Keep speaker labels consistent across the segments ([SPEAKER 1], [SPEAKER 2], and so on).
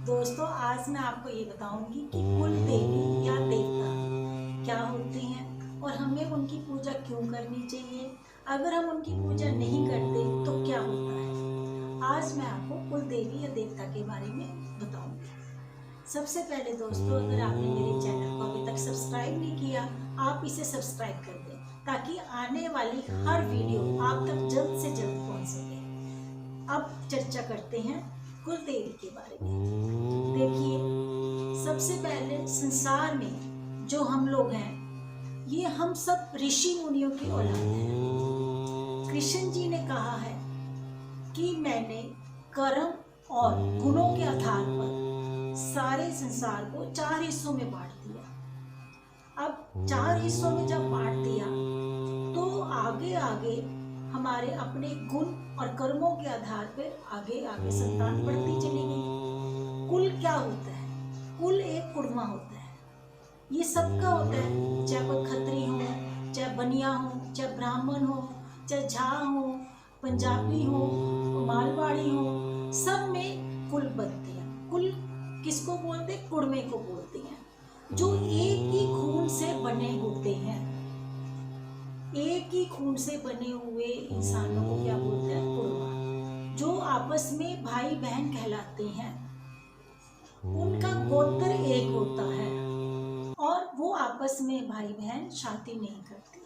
[SPEAKER 1] दोस्तों, आज मैं आपको ये बताऊंगी कि कुल देवी या देवता क्या होते हैं और हमें उनकी पूजा क्यों करनी चाहिए। अगर हम उनकी पूजा नहीं करते तो क्या होता है। आज मैं आपको कुल देवी या देवता के बारे में बताऊंगी। सबसे पहले दोस्तों, अगर आपने मेरे चैनल को अभी तक सब्सक्राइब नहीं किया, आप इसे सब्सक्राइब कर दें ताकि आने वाली हर वीडियो आप तक जल्द से जल्द पहुंच सके। अब चर्चा करते हैं कुल देवी के बारे में। देखिए, सबसे पहले संसार में जो हम लोग हैं, ये हम सब ऋषि मुनियों की औलाद हैं। कृष्ण जी ने कहा है कि मैंने कर्म और गुणों के आधार पर सारे संसार को 4 हिस्सों में बांट दिया। अब 4 हिस्सों में जब बांट दिया तो आगे आगे हमारे अपने गुण और कर्मों के आधार पर आगे आगे संतान बढ़ती चली गई। कुल क्या होता है? कुल एक कुड़मा होता है। ये सबका होता है, चाहे कोई खत्री हो, चाहे बनिया हो, चाहे ब्राह्मण हो, चाहे झा हो, पंजाबी हो, मारवाड़ी हो, सब में कुल बनते हैं। कुल किसको बोलते हैं? कुड़मे को बोलते हैं, जो एक ही खून से बने होते हैं। एक ही खून से बने हुए इंसानों को क्या बोलते हैं? कुड़मा। जो आपस में भाई बहन कहलाते हैं, उनका गोत्र एक होता है और वो आपस में भाई बहन शादी नहीं करते।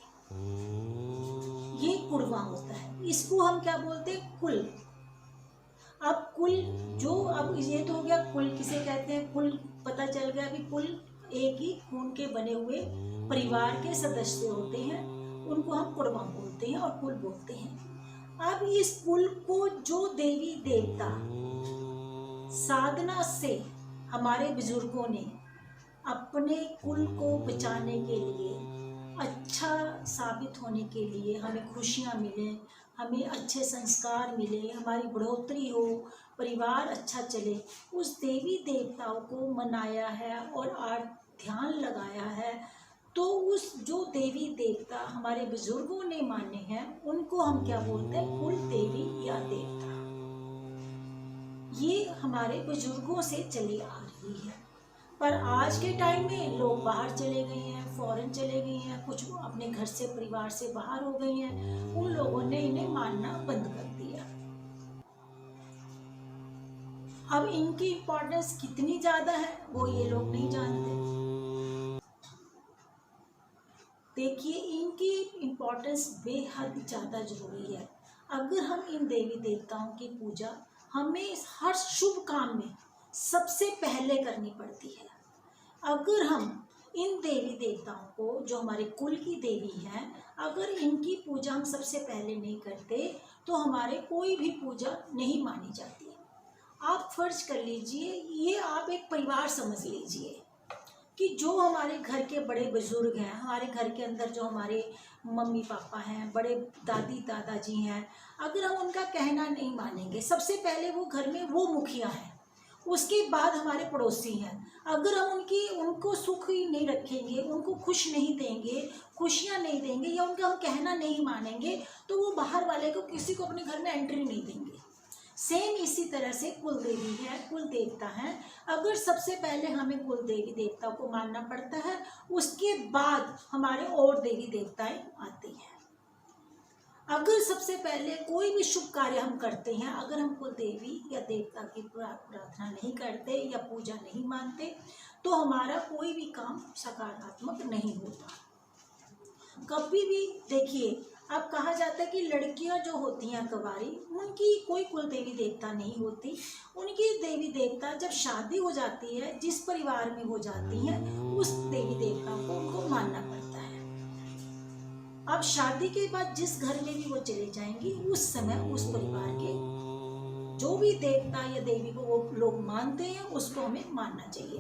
[SPEAKER 1] ये कुड़मा होता है। इसको हम क्या बोलते हैं? कुल। अब कुल जो, अब ये तो हो गया कुल किसे कहते हैं। कुल पता चल गया कि कुल एक ही खून के बने हुए परिवार के सदस्य होते हैं, उनको हम कुड़मा बोलते हैं और कुल बोलते हैं। अब इस कुल को जो देवी देवता साधना से हमारे बुजुर्गों ने अपने कुल को बचाने के लिए, अच्छा साबित होने के लिए, हमें खुशियाँ मिले, हमें अच्छे संस्कार मिले, हमारी बढ़ोतरी हो, परिवार अच्छा चले, उस देवी देवताओं को मनाया है और ध्यान लगाया है। तो उस जो देवी देवता हमारे बुजुर्गों ने माने हैं, उनको हम क्या बोलते हैं? कुल देवी या देवता। ये हमारे बुजुर्गों से चली आ रही है। पर आज के टाइम में लोग बाहर चले गए हैं, फॉरेन चले गए हैं, कुछ अपने घर से परिवार से बाहर हो गए हैं, उन लोगों ने इन्हें मानना बंद कर दिया। अब इनकी इम्पोर्टेंस कितनी ज़्यादा है वो ये लोग नहीं जानते। देखिए, इनकी इम्पोर्टेंस बेहद ज़्यादा जरूरी है। अगर हम इन देवी देवताओं की पूजा हमें हर शुभ काम में सबसे पहले करनी पड़ती है। अगर हम इन देवी देवताओं को, जो हमारे कुल की देवी हैं, अगर इनकी पूजा हम सबसे पहले नहीं करते तो हमारे कोई भी पूजा नहीं मानी जाती। आप फर्ज कर लीजिए, ये आप एक परिवार समझ लीजिए कि जो हमारे घर के बड़े बुजुर्ग हैं, हमारे घर के अंदर जो हमारे मम्मी पापा हैं, बड़े दादी दादाजी हैं, अगर हम उनका कहना नहीं मानेंगे, सबसे पहले वो घर में वो मुखिया हैं, उसके बाद हमारे पड़ोसी हैं, अगर हम उनको सुख ही नहीं रखेंगे, उनको खुश नहीं देंगे, खुशियाँ नहीं देंगे, या उनका हम कहना नहीं मानेंगे, तो वो बाहर वाले को, किसी को अपने घर में एंट्री नहीं देंगे। सेम इसी तरह से कुल देवी है, कुल देवता हैं। अगर सबसे पहले हमें कुल देवी देवता को मानना पड़ता है, उसके बाद हमारे और देवी देवताएं आते हैं। अगर सबसे पहले कोई भी शुभ कार्य हम करते हैं, अगर हम कुल देवी या देवता की प्रार्थना नहीं करते या पूजा नहीं मानते, तो हमारा कोई भी काम सकारात्मक नहीं होता। कभी भी देखिए, अब कहा जाता है कि लड़कियां जो होती हैं कुंवारी, उनकी कोई कुल देवी देवता नहीं होती। उनकी देवी देवता जब शादी हो जाती है, जिस परिवार में हो जाती हैं, उस देवी देवता को उनको मानना पड़ता है। अब शादी के बाद जिस घर में भी वो चले जाएंगी, उस समय उस परिवार के जो भी देवता या देवी को वो लोग मानते हैं, उसको हमें मानना चाहिए।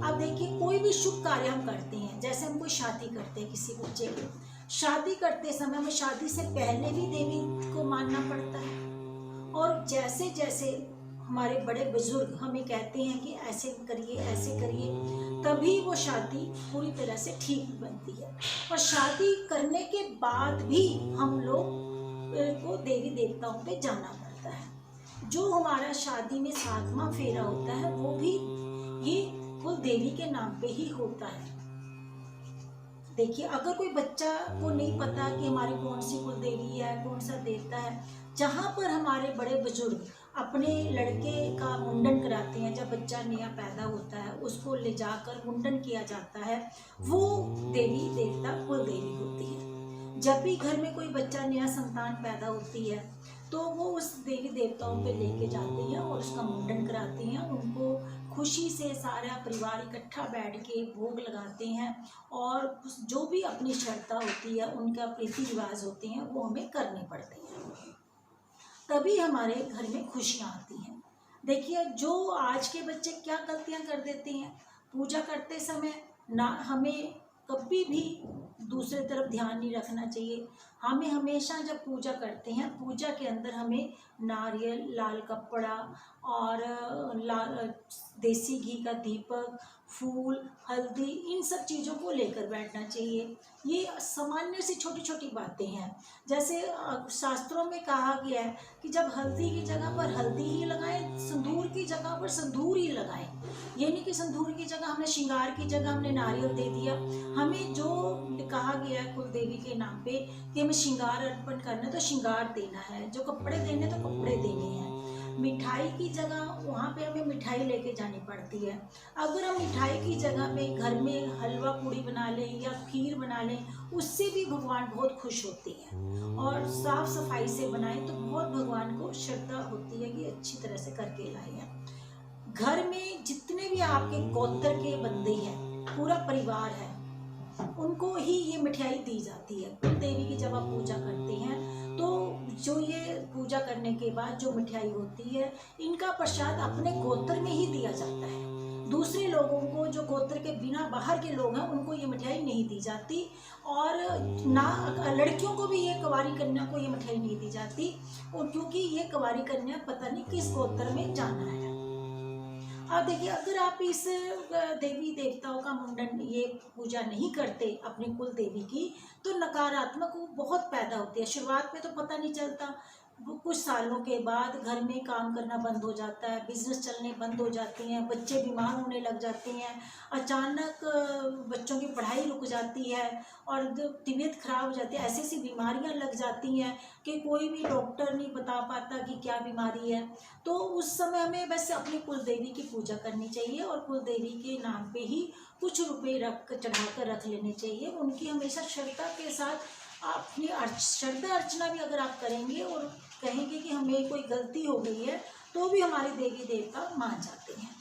[SPEAKER 1] अब देखिए, कोई भी शुभ कार्य हम करते हैं, जैसे हम कोई शादी करते हैं किसी बच्चे की, शादी करते समय हमें शादी से पहले भी देवी को मानना पड़ता है। और जैसे जैसे हमारे बड़े बुजुर्ग हमें कहते हैं कि ऐसे करिए, ऐसे करिए, तभी वो शादी पूरी तरह से ठीक बनती है। और शादी करने के बाद भी हम लोग को देवी देवताओं पे जाना पड़ता है। जो हमारा शादी में 7वां फेरा होता है वो भी ये कुल देवी के नाम पे ही होता है। देखिए, अगर कोई बच्चा को नहीं पता कि हमारी कौन सी कुल देवी है, कौन सा देवता है, जहाँ पर हमारे बड़े बुजुर्ग अपने लड़के का मुंडन कराते हैं, जब बच्चा नया पैदा होता है उसको ले जाकर मुंडन किया जाता है, वो देवी देवता कुल देवी होती है। जब भी घर में कोई बच्चा नया संतान पैदा होती है तो वो उस देवी देवताओं पे लेके जाते हैं और उसका मुंडन कराते हैं। उनको खुशी से सारा परिवार इकट्ठा बैठ के भोग लगाते हैं और जो भी अपनी श्रद्धा होती है, उनका रीति रिवाज होते हैं, वो हमें करने पड़ते हैं, तभी हमारे घर में खुशियाँ आती हैं। देखिए, जो आज के बच्चे क्या गलतियाँ कर देते हैं, पूजा करते समय ना हमें कभी भी दूसरे तरफ ध्यान नहीं रखना चाहिए। हमें हमेशा जब पूजा करते हैं, पूजा के अंदर हमें नारियल, लाल कपड़ा और लाल देसी घी का दीपक, फूल, हल्दी, इन सब चीज़ों को लेकर बैठना चाहिए। ये सामान्य सी छोटी छोटी बातें हैं। जैसे शास्त्रों में कहा गया है कि जब हल्दी की जगह पर हल्दी ही लगाएं, सिंदूर की जगह पर सिंदूर ही लगाएं। ये नहीं कि सिंदूर की जगह हमने, श्रृंगार की जगह हमने नारियल दे दिया। हमें जो कहा गया है कुल देवी के नाम पे कि हमें श्रृंगार अर्पण करना है तो श्रृंगार देना है, जो कपड़े देने तो कपड़े देने हैं। मिठाई की जगह वहाँ पे हमें मिठाई लेके जानी पड़ती है। अगर हम मिठाई की जगह में घर में हलवा पूड़ी बना लें या खीर बना लें, उससे भी भगवान बहुत खुश होते हैं। और साफ सफाई से बनाएं तो बहुत भगवान को श्रद्धा होती है कि अच्छी तरह से करके लाए हैं। घर में जितने भी आपके गोत्र के बंदे हैं, पूरा परिवार है, उनको ही ये मिठाई दी जाती है। कुल देवी की जब आप पूजा करते हैं तो जो ये पूजा करने के बाद जो मिठाई होती है, इनका प्रसाद अपने गोत्र में ही दिया जाता है। दूसरे लोगों को, जो गोत्र के बिना बाहर के लोग हैं, उनको ये मिठाई नहीं दी जाती। और ना लड़कियों को भी, ये कुंवारी कन्या को ये मिठाई नहीं दी जाती, और क्योंकि ये कुंवारी कन्या पता नहीं किस गोत्र में जाना है। अब देखिए, अगर आप इस देवी देवताओं का मुंडन, ये पूजा नहीं करते अपनी कुल देवी की, तो नकारात्मक बहुत पैदा होती है। शुरुआत में तो पता नहीं चलता, कुछ सालों के बाद घर में काम करना बंद हो जाता है, बिजनेस चलने बंद हो जाते हैं, बच्चे बीमार होने लग जाते हैं, अचानक बच्चों की पढ़ाई रुक जाती है और तबीयत खराब हो जाती है। ऐसी ऐसी बीमारियां लग जाती हैं कि कोई भी डॉक्टर नहीं बता पाता कि क्या बीमारी है। तो उस समय हमें बस अपनी कुल देवी की पूजा करनी चाहिए और कुल देवी के नाम पे ही कुछ रुपए चढ़ा कर रख लेने चाहिए। उनकी हमेशा श्रद्धा के साथ अपनी श्रद्धा अर्चना भी अगर आप करेंगे और कहेंगे कि हमें कोई गलती हो गई है, तो भी हमारे देवी देवता मान जाते हैं।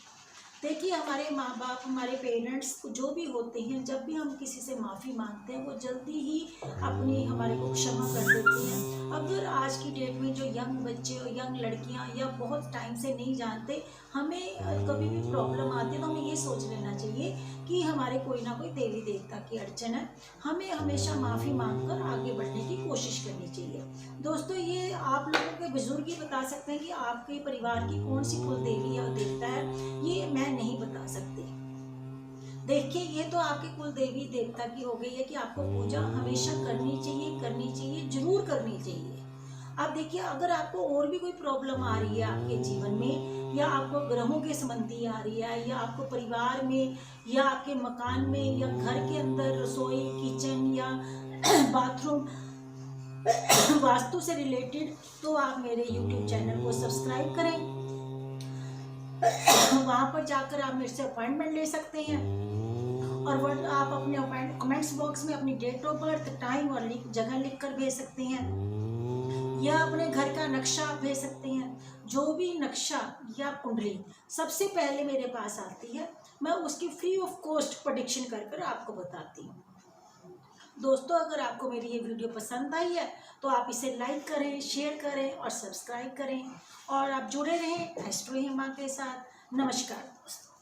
[SPEAKER 1] देखिए, हमारे माँ बाप, हमारे पेरेंट्स जो भी होते हैं, जब भी हम किसी से माफ़ी मांगते हैं, वो जल्दी ही अपनी हमारे को क्षमा कर देते हैं। अगर आज की डेट में जो यंग बच्चे और यंग लड़कियां या बहुत टाइम से नहीं जानते, हमें कभी भी प्रॉब्लम आती है तो हमें ये सोच लेना चाहिए कि हमारे कोई ना कोई देवी देवता की अड़चन है। हमें हमेशा माफ़ी मांगकर आगे बढ़ने की कोशिश करनी चाहिए। दोस्तों, ये आप लोगों के बुजुर्ग ही बता सकते हैं कि आपके परिवार की कौन सी कुल देवी या देवता है, ये मैं नहीं बता सकती। देखिए, ये तो आपकी कुल देवी देवता की हो गई है कि आपको पूजा हमेशा करनी चाहिए, जरूर करनी चाहिए। अब देखिए, अगर आपको और भी कोई प्रॉब्लम आ रही है आपके जीवन में, या आपको ग्रहों के संबंधी आ रही है, या आपको परिवार में या आपके मकान में या घर के अंदर रसोई, किचन या बाथरूम वास्तु से रिलेटेड, तो आप मेरे YouTube चैनल को सब्सक्राइब करें। वहाँ पर जाकर आप मेरे से अपॉइंटमेंट ले सकते हैं और वो आप अपने कमेंट्स बॉक्स में अपनी डेट ऑफ बर्थ, टाइम और जगह लिख कर भेज सकते हैं, या अपने घर का नक्शा आप भेज सकते हैं। जो भी नक्शा या कुंडली सबसे पहले मेरे पास आती है, मैं उसकी फ्री ऑफ कॉस्ट प्रेडिक्शन कर आपको बताती हूँ। दोस्तों, अगर आपको मेरी ये वीडियो पसंद आई है तो आप इसे लाइक करें, शेयर करें और सब्सक्राइब करें, और आप जुड़े रहें एस्ट्रो हेमा के साथ। नमस्कार दोस्तों।